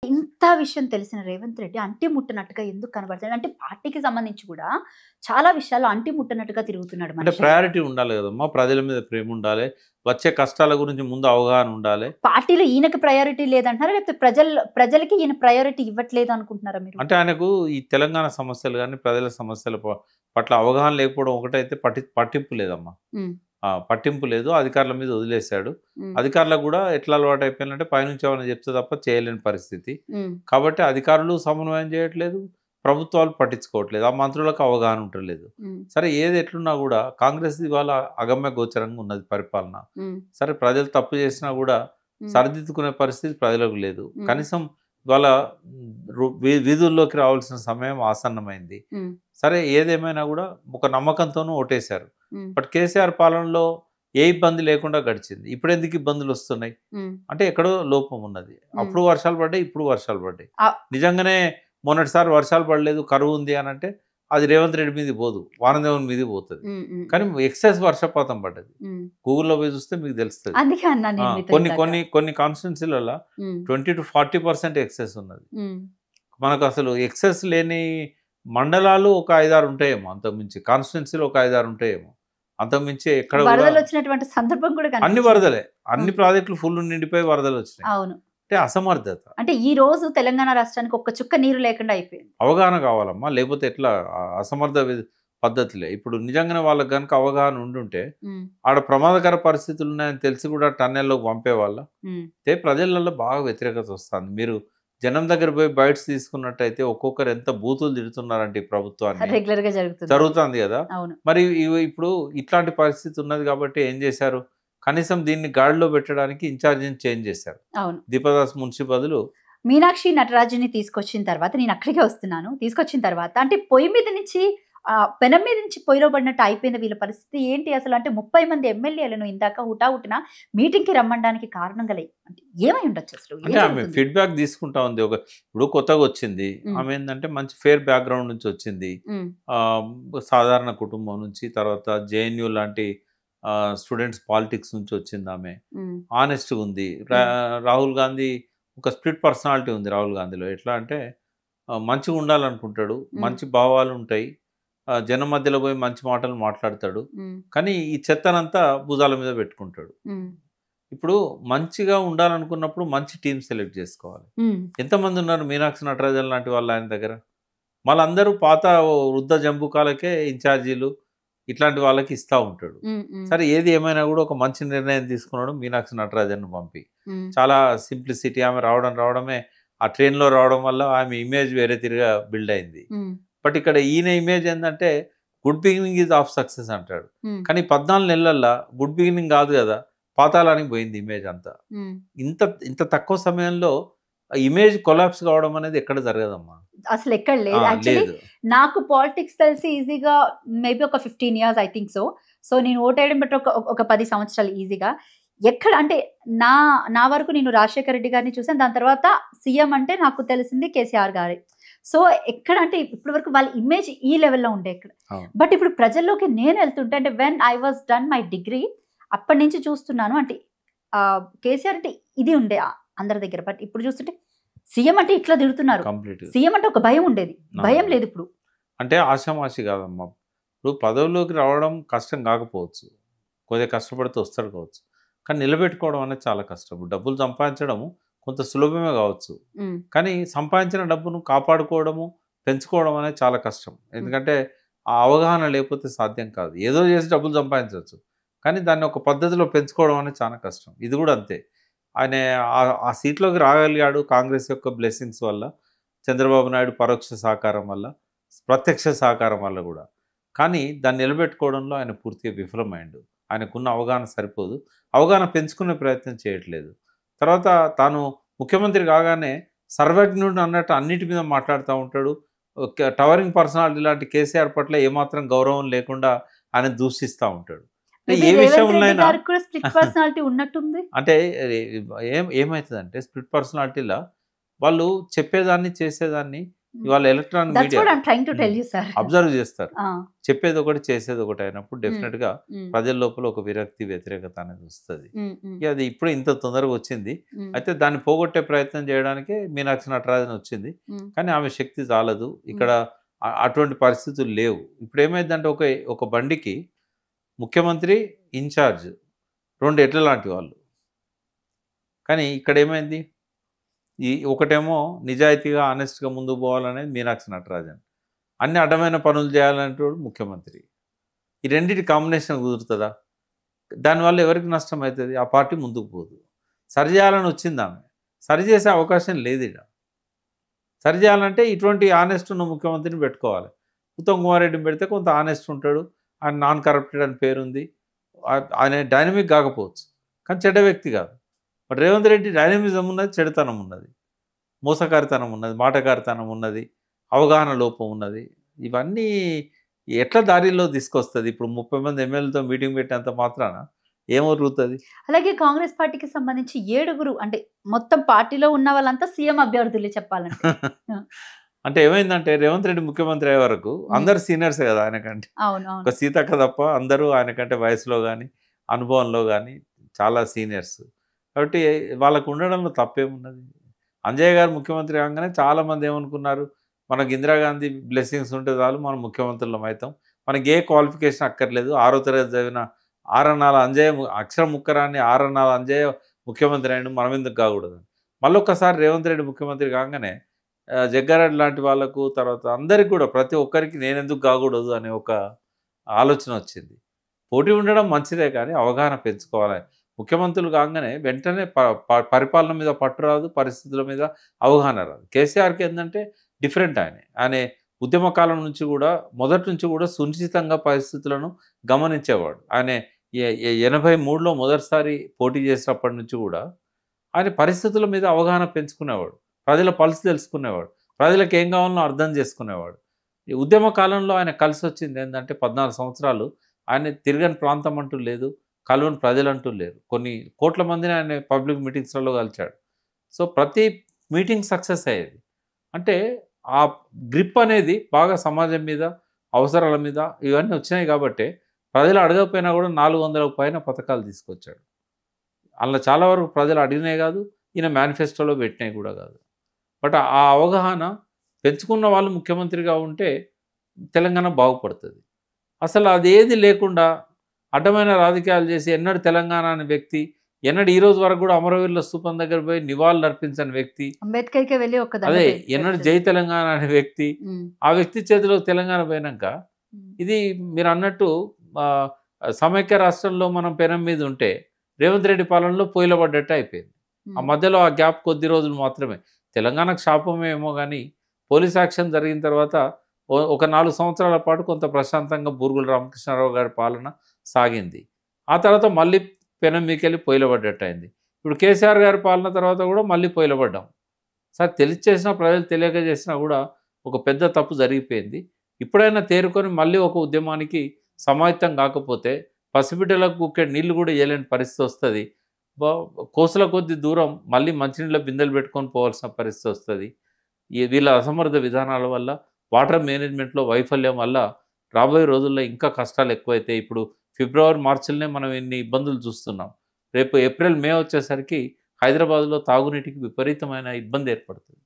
ఇంత విషయం తెలిసిన రేవంత్ రెడ్డి అంటి ముట్టనట్టుగా ఎందుకు కనబడుతున్నాడు? అంటే పార్టీకి సంబంధించి కూడా చాలా విషయాల్లో అంటి ముట్టనట్టుగా తిరుగుతున్నాడు అంటే మనిషి. ప్రయారిటీ ఉండాలి కదమ్మా! ప్రజల మీద ప్రేమ ఉండాలి. వచ్చే కష్టాల గురించి ముందు అవగాహన ఉండాలి. పార్టీలో ఈయనకి ప్రయారిటీ లేదంటున్నారా? లేకపోతే ప్రజలకి ఈయన ప్రయారిటీ ఇవ్వట్లేదు అనుకుంటున్నారా మీరు? అంటే ఆయనకు ఈ తెలంగాణ సమస్యలు గాని, ప్రజల సమస్యల పట్ల అవగాహన లేకపోవడం ఒకటైతే పట్టింపు లేదమ్మా. హ్మ్. పట్టింపు లేదు. అధికారుల మీద వదిలేశాడు. హ్మ్. అధికారులకు గూడా ఎట్లా అలవాటయిపోయిందంటే పైనుంచి ఏమన్నా చెప్తే తప్ప చేయలేని పరిస్థితి. హ్మ్. కాబట్టి అధికారులు సమన్వయం చేయట్లేదు. ప్రభుత్వాలు పట్టించుకోవట్లేదు. ఆ మంత్రులకు అవగాహన ఉంటలేదు. హ్మ్. సరే ఏది ఎట్లున్నా గూడా కాంగ్రెస్ ఇవాళ అగమ్య గోచరంగా ఉన్నది పరిపాలన. హ్మ్. సరే ప్రజలు తప్పు చేసినా గూడా హ్మ్. సరిదిద్దుకునే పరిస్థితి ప్రజలకు లేదు. హ్మ్. కనీసం ఇవాళ వీధుల్లోకి రావాల్సిన సమయం ఆసన్నమైంది. హ్మ్. సరే ఏదేమైనా గూడా ఒక నమ్మకంతోనూ ఓటేశారు. హ్మ్. బట్ కేసీఆర్ పాలనలో ఏ ఇబ్బంది లేకుండా గడిచింది. ఇప్పుడెందుకు ఇబ్బందులొస్తున్నాయి? హ్మ్. అంటే ఎక్కడో లోపం ఉన్నది. హ్మ్. అప్పుడు వర్షాలు పడ్డాయి, ఇప్పుడు వర్షాలు పడ్డాయి. ఆ! నిజంగానే మొన్నటిసారి వర్షాలు పడలేదు, కరువుంది అనంటే అది రేవంత్ రెడ్డి మీదకి పోదు. వానదేవుని మీదకి పోతది. హ్మ్. హ్మ్. కానీ హ్మ్. ఎక్సెస్ వర్షపాతం పడ్డది. హ్మ్. గూగుల్‌లో పోయి చూస్తే మీకు తెలుస్తది. అందుకే అన్నాను ఆ! నేను మీతో కొన్ని ఇందాక. కొన్ని కొన్ని కాన్స్టిట్యున్సీ‌లల్ల హ్మ్. 20-40% ఎక్సెస్ ఉన్నది. హ్మ్. మనకసలు ఎక్సెస్ లేని మండలాలు ఒక 5, 6 ఉంటాయేమో అంతకుమించి. కాన్స్టిట్యున్సీ‌లు ఒక 5, 6 ఉంటాయేమో. అంతకుమించి ఎక్కడ గూడా వరదలొచ్చినటువంటి సందర్భం కూడా అన్ని కనిపించింది. వరదలే. అన్ని హ్మ్. ప్రాజెక్టులు ఫుల్ నిండిపోయి వరదలొచ్చినాయి. అవును. అంటే అసమర్థత. అంటే ఈ రోజు తెలంగాణ రాష్ట్రానికి ఒక్క చుక్క నీరు లేకుండా అయిపోయింది. అవగాహన కావాలమ్మా. లేకపోతే ఎట్లా అసమర్థ పద్ధతులే. ఇప్పుడు నిజంగానే వాళ్ళకి గనుక అవగాహన ఉండుంటే, హ్మ్. ఆడ ప్రమాదకర పరిస్థితులున్నాయని తెలిసి కూడా టన్నెల్‌లోకి పంపేవాళ్ళా? హ్మ్. అయితే ప్రజలలో బాగా వ్యతిరేకత వస్తాంది. మీరు జనం దగ్గర పోయి బైట్స్ తీసుకున్నట్టయితే ఒక్కొక్కరు ఎంత బూతులు తిడుతున్నారంటే ఈ ప్రభుత్వాన్ని. రెగ్యులర్‌గా జరుగుతుందది. జరుగుతాంది గదా! అవును. మరి ఇప్పుడు ఇట్లాంటి పరిస్థితి ఉన్నది కాబట్టి ఏం చేశారు? కనీసం దీన్ని గాడిలో పెట్టడానికి ఇన్‌చార్జిని చేంజ్ చేశారు. అవును. దీపదాస్ మున్షి బదులు మీనాక్షి నటరాజుని తీసుకొచ్చిన తర్వాత నేను అక్కడికే వస్తున్నాను. తీసుకొచ్చిన తర్వాత అంటే పొయ్యి మీద నుంచి పెనం మీద నుంచి పొయ్యిలో పడినట్టు అయిపోయింది వీళ్ళ పరిస్థితి ఏంటి అసలు? అంటే 30 మంది ఎమ్మెల్యేలను ఇందాక హుటాహుటిన మీటింగ్‌కి రమ్మనడానికి కారణం గల అంటే ఏమై ఉండొచ్చు అసలు? అంటే ఏం ఆమె జరుగుతుంది? ఫీడ్‌బ్యాక్ తీసుకుంటా ఉంది. ఇప్పుడు కొత్తగొచ్చింది. హ్మ్. ఆమె ఏందంటే మంచి ఫెయిర్ బ్యాక్‌గ్రౌండ్ నుంచి వచ్చింది. హ్మ్. ఆహ్, సాధారణ కుటుంబం నుంచి తర్వాత జేఎన్‌యూ లాంటి స్టూడెంట్స్ పాలిటిక్స్ నుంచి వచ్చిందామె. హ్మ్. హానెస్ట్‌గా ఉంది. హ్మ్. రాహుల్ గాంధీ ఒక స్ప్లిట్ పర్సనాలిటీ ఉంది రాహుల్ గాంధీలో. ఎట్లా అంటే మంచిగా ఉండాలనుకుంటాడు. హ్మ్. మంచి భావాలుంటాయి. జనం మధ్యలో పోయి మంచి మాటలు మాట్లాడతాడు. హ్మ్. కానీ ఈ చెత్తనంతా భుజాల మీద పెట్టుకుంటాడు. హ్మ్. ఇప్పుడు మంచిగా ఉండాలనుకున్నప్పుడు మంచి టీమ్ సెలెక్ట్ చేసుకోవాలి. హ్మ్. ఎంతమంది ఉన్నారు మీనాక్షి నటరాజన్ లాంటి వాళ్ళు ఆయన దగ్గర? వాళ్ళందరూ పాత వృద్ధ జంబుకాలకే ఇన్ఛార్జీలు ఇట్లాంటి వాళ్ళకి ఇస్తా ఉంటాడు. హ్మ్. హ్మ్. సరే ఏది ఏమైనా కూడా ఒక మంచి నిర్ణయం తీసుకున్నాడు మీనాక్షి నటరాజన్‌ని పంపి. హ్మ్. చాలా సింప్లిసిటీ ఆమె రావడమే ఆ ట్రైన్‌లో రావడం వల్ల ఆమె ఇమేజ్ వేరే తిరిగా బిల్డ్ అయింది. హ్మ్. బట్ ఇక్కడ ఈయన ఇమేజ్ ఏందంటే good beginning is of success అంటాడు. హ్మ్. కానీ 14 నెలల్లో గుడ్ బిగినింగ్ కాదు కదా! పాతాళానికి పోయింది ఇమేజ్ అంతా. హ్మ్. ఇంత ఇంత తక్కువ సమయంలో ఇమేజ్ కొలాప్స్ కావడం అనేది ఎక్కడ జరగదమ్మా. అసలెక్కడ లేదు. యాక్చువల్లీ లేదు. నాకు పాలిటిక్స్ తెలిసి ఈజీగా మేబీ ఒక 15 years I think so. So, నేను ఓటేయడం బట్టి ఒక 10 సంవత్సరాలు ఈజీగా. ఎక్కడ అంటే నా నా వరకు నేను రాజశేఖర్ రెడ్డి గారిని చూసాను. దాని తర్వాత సీఎం అంటే నాకు తెలిసింది కేసీఆర్ గారే. సో, ఎక్కడ అంటే ఇప్పటి వరకు వాళ్ళ ఇమేజ్ ఈ లెవెల్‌లో ఉండే ఇక్కడ. అవును. బట్ ఇప్పుడు ప్రజల్లోకి నేనెళ్తుంటే అంటే when I was done my degree అప్పటి నుంచి చూస్తున్నాను. అంటే కేసీఆర్ అంటే ఇది ఉండే అందరి దగ్గర. బట్ ఇప్పుడు చూస్తుంటే సీఎం అంటే ఇట్లా తిడుతున్నారు. కంప్లీట్‌గా. సీఎం అంటే ఒక భయం ఉండేది. భయం అవును. లేదిప్పుడు. అంటే ఆషామాషి కాదమ్మా. ఇప్పుడు పదవిలోకి రావడం కష్టం కాకపోవచ్చు. కొద్దిగా కష్టపడితే వస్తాడు కావచ్చు. కానీ నిలబెట్టుకోవడం అనేది చాలా కష్టం. ఇప్పుడు డబ్బులు సంపాదించడం కొంత సులభమే కావచ్చు. హ్మ్. కానీ సంపాదించిన డబ్బును కాపాడుకోవడము, పెంచుకోవడం అనేది చాలా కష్టం. హ్మ్. ఎందుకంటే ఆ అవగాహన లేకపోతే సాధ్యం కాదు. ఏదో చేసి డబ్బులు సంపాదించొచ్చు. కానీ దాన్ని ఒక పద్ధతిలో పెంచుకోవడం అనేది చాలా కష్టం. ఇది కూడా అంతే. ఆయన ఆ సీట్‌లోకి రాగలిగాడు కాంగ్రెస్ యొక్క బ్లెస్సింగ్స్ వల్ల. చంద్రబాబు నాయుడు పరోక్ష సహకారం వల్ల, ప్రత్యక్ష సహకారం వల్ల గూడా. కానీ దాన్ని నిలబెట్టుకోవడంలో ఆయన పూర్తిగా విఫలమయ్యిండు. ఆయనకున్న అవగాహన సరిపోదు. అవగాహన పెంచుకునే ప్రయత్నం చేయట్లేదు. తర్వాత తాను ముఖ్యమంత్రి కాగానే సర్వజ్ఞుడు అన్నట్టు అన్నిటి మీద మాట్లాడుతా ఉంటాడు. టవరింగ్ పర్సనాలిటీ లాంటి కేసీఆర్ పట్ల ఏమాత్రం గౌరవం లేకుండా ఆయన దూషిస్తా ఉంటాడు. అంటే మేబీ ఏ రేవంత్ రెడ్డి విషయంలోనైనా గారికి కూడా స్ప్లిట్ పర్సనాలిటీ ఉన్నట్టుంది. అంటే ఏమైతదంటే స్ప్లిట్ పర్సనాలిటీ‌ల వాళ్ళు చెప్పేదాన్ని, చేసేదాన్ని ఇవాళ electronic that's media what I'm trying to tell you sir. Observe చేస్తారు. చెప్పేది ఒకటి చేసేది ఒకటి అయినప్పుడు డెఫినెట్గా ప్రజల లోపల ఒక విరక్తి వ్యతిరేకత అనేది వస్తుంది. ఇక అది ఇప్పుడు ఇంత తొందరగా వచ్చింది. అయితే దాన్ని పోగొట్టే ప్రయత్నం చేయడానికే మీనాక్షి నటరాజన్ వచ్చింది. కానీ ఆమె శక్తి చాలదు ఇక్కడ. అటువంటి పరిస్థితులు లేవు. ఇప్పుడు ఏమైందంటే ఒక బండికి ముఖ్యమంత్రి ఇన్ఛార్జ్ 2 ఎడ్ల లాంటి వాళ్ళు. కానీ ఇక్కడ ఏమైంది, ఒకటేమో నిజాయితీగా ఆనెస్ట్గా ముందుకు పోవాలనేది మీనాక్షి నటరాజన్, అన్ని అడ్డమైన పనులు చేయాలనేటోడు ముఖ్యమంత్రి. ఈ రెండింటి కాంబినేషన్ కుదురుతుందా? దానివల్ల ఎవరికి నష్టం అవుతుంది? ఆ పార్టీ ముందుకు పోదు. సరి చేయాలని వచ్చింది ఆమె, సరి చేసే అవకాశం లేదు ఇక్కడ. సరి చేయాలంటే ఇటువంటి ఆనెస్ట్ ఉన్న ముఖ్యమంత్రిని పెట్టుకోవాలి. ఉత్తమ్ కుమార్ రెడ్డిని పెడితే కొంత ఆనెస్ట్ ఉంటాడు, ఆయన నాన్ కరప్టెడ్ అని పేరుంది, ఆయన డైనమిక్ కాకపోవచ్చు కానీ చెడ్డ వ్యక్తి కాదు. బట్ రేవంత్ రెడ్డి డైనమిజం ఉన్నది, చెడుతనం ఉన్నది, మోసకారితనం ఉన్నది, మాటకారితనం ఉన్నది, అవగాహన లోపం ఉన్నది. ఇవన్నీ ఎట్లా దారిలో తీసుకొస్తుంది? ఇప్పుడు 30 మంది ఎమ్మెల్యేలతో మీటింగ్ పెట్టేంత మాత్రాన ఏమవుతుంది? అలాగే కాంగ్రెస్ పార్టీకి సంబంధించి 7 అంటే మొత్తం పార్టీలో ఉన్న వాళ్ళంతా సీఎం అభ్యర్థులే చెప్పాలంటే. అంటే ఏమైందంటే రేవంత్ రెడ్డి ముఖ్యమంత్రి అయ్యే వరకు అందరు సీనియర్సే కదా ఆయనకంటే. ఒక సీతక్క తప్ప అందరూ ఆయనకంటే వయసులో కానీ అనుభవంలో కానీ చాలా సీనియర్స్. కాబట్టి వాళ్ళకు ఉండడంలో తప్పేమున్నది? అంజయ్య గారు ముఖ్యమంత్రి కాగానే చాలామంది ఏమనుకున్నారు, మనకు ఇందిరాగాంధీ బ్లెస్సింగ్స్ ఉంటే చాలు మనం ముఖ్యమంత్రులం అవుతాం, మనకి ఏ క్వాలిఫికేషన్ అక్కర్లేదు, 6వ తరగతి చదివిన ఆరన్నాల అంజయ్య అక్షరం ముక్కరాన్ని ఆరన్నాల అంజయ్య ముఖ్యమంత్రి అయిన మనం ఎందుకు కాకూడదు? మళ్ళీ ఒక్కసారి రేవంత్ రెడ్డి ముఖ్యమంత్రి కాగానే జగ్గారెడ్డి లాంటి వాళ్ళకు, తర్వాత అందరికి కూడా ప్రతి ఒక్కరికి నేను ఎందుకు కాకూడదు అనే ఒక ఆలోచన వచ్చింది. పోటీ ఉండడం మంచిదే కానీ అవగాహన పెంచుకోవాలి. ముఖ్యమంత్రులు కాగానే వెంటనే పరిపాలన మీద పట్టు రాదు, పరిస్థితుల మీద అవగాహన రాదు. కేసీఆర్కి ఏంటంటే డిఫరెంట్. ఆయన ఉద్యమకాలం నుంచి కూడా మొదటి నుంచి కూడా సునిశ్చితంగా పరిస్థితులను గమనించేవాడు. ఆయన 83లో మొదటిసారి పోటీ చేసినప్పటి నుంచి కూడా ఆయన పరిస్థితుల మీద అవగాహన పెంచుకునేవాడు, ప్రజల పల్స్ తెలుసుకునేవాడు, ప్రజలకు ఏం కావాలనో అర్థం చేసుకునేవాడు. ఈ ఉద్యమ కాలంలో ఆయన కలిసి వచ్చింది ఏంటంటే 14 సంవత్సరాలు ఆయన తిరగని ప్రాంతం అంటూ లేదు, కలవని ప్రజలంటూ లేరు. కొన్ని కోట్ల మందిని ఆయన పబ్లిక్ మీటింగ్స్లలో కలిచాడు. సో ప్రతి మీటింగ్ సక్సెస్ అయ్యేది. అంటే ఆ గ్రిప్ అనేది బాగా సమాజం మీద, అవసరాల మీద ఇవన్నీ వచ్చినాయి కాబట్టి ప్రజలు అడగకపోయినా కూడా 400కు పైన పథకాలు తీసుకొచ్చాడు. అందులో చాలా వరకు ప్రజలు అడిగినాయి కాదు, ఈయన మేనిఫెస్టోలో పెట్టినాయి కూడా కాదు. బట్ ఆ అవగాహన పెంచుకున్న వాళ్ళు ముఖ్యమంత్రిగా ఉంటే తెలంగాణ బాగుపడుతుంది. అసలు అదేది లేకుండా అడ్డమైన రాజకీయాలు చేసి ఎన్నడూ తెలంగాణ అనే వ్యక్తి, ఎన్నడూ ఈ రోజు వరకు కూడా అమరవీరుల స్థూపం దగ్గర పోయి నివాళులు అర్పించని వ్యక్తి, అంబేద్కర్కే వెళ్ళి అదే ఎన్నడూ జై తెలంగాణ అనే వ్యక్తి, ఆ వ్యక్తి చేతిలో తెలంగాణ పోయినాక ఇది మీరు అన్నట్టు సమైక్య రాష్ట్రంలో మనం పెనం మీద ఉంటే రేవంత్ రెడ్డి పాలనలో పోయిలబడ్డట్టు అయిపోయింది. ఆ మధ్యలో ఆ గ్యాప్ కొద్ది రోజులు మాత్రమే. తెలంగాణకు శాపమేమో కానీ పోలీస్ యాక్షన్ జరిగిన తర్వాత ఒక 4 సంవత్సరాల పాటు కొంత ప్రశాంతంగా బూరుగుల రామకృష్ణారావు గారి పాలన సాగింది. ఆ తర్వాత మళ్ళీ పెనం మీకెళ్ళి పొయ్యిలబడ్డట్టు అయింది. ఇప్పుడు కేసీఆర్ గారి పాలన తర్వాత కూడా మళ్ళీ పొయ్యిలబడ్డాం. సార్ తెలిసి చేసినా ప్రజలు తెలియక చేసినా కూడా ఒక పెద్ద తప్పు జరిగిపోయింది. ఇప్పుడైనా తేరుకొని మళ్ళీ ఒక ఉద్యమానికి సమాయత్తం కాకపోతే పసిబిడ్డలకు కుక్కెడు నీళ్లు కూడా ఇవ్వలేని పరిస్థితి వస్తుంది. కోసుల కొద్ది దూరం మళ్ళీ మంచినీళ్ళ బిందెలు పెట్టుకొని పోవాల్సిన పరిస్థితి వస్తుంది. వీళ్ళ అసమర్థ విధానాల వల్ల, వాటర్ మేనేజ్మెంట్లో వైఫల్యం వల్ల రాబోయే రోజుల్లో ఇంకా కష్టాలు ఎక్కువైతే ఇప్పుడు ఫిబ్రవరి మార్చిలోనే మనం ఇన్ని ఇబ్బందులు చూస్తున్నాం. రేపు ఏప్రిల్ మే వచ్చేసరికి హైదరాబాద్లో తాగునీటికి విపరీతమైన ఇబ్బంది ఏర్పడుతుంది.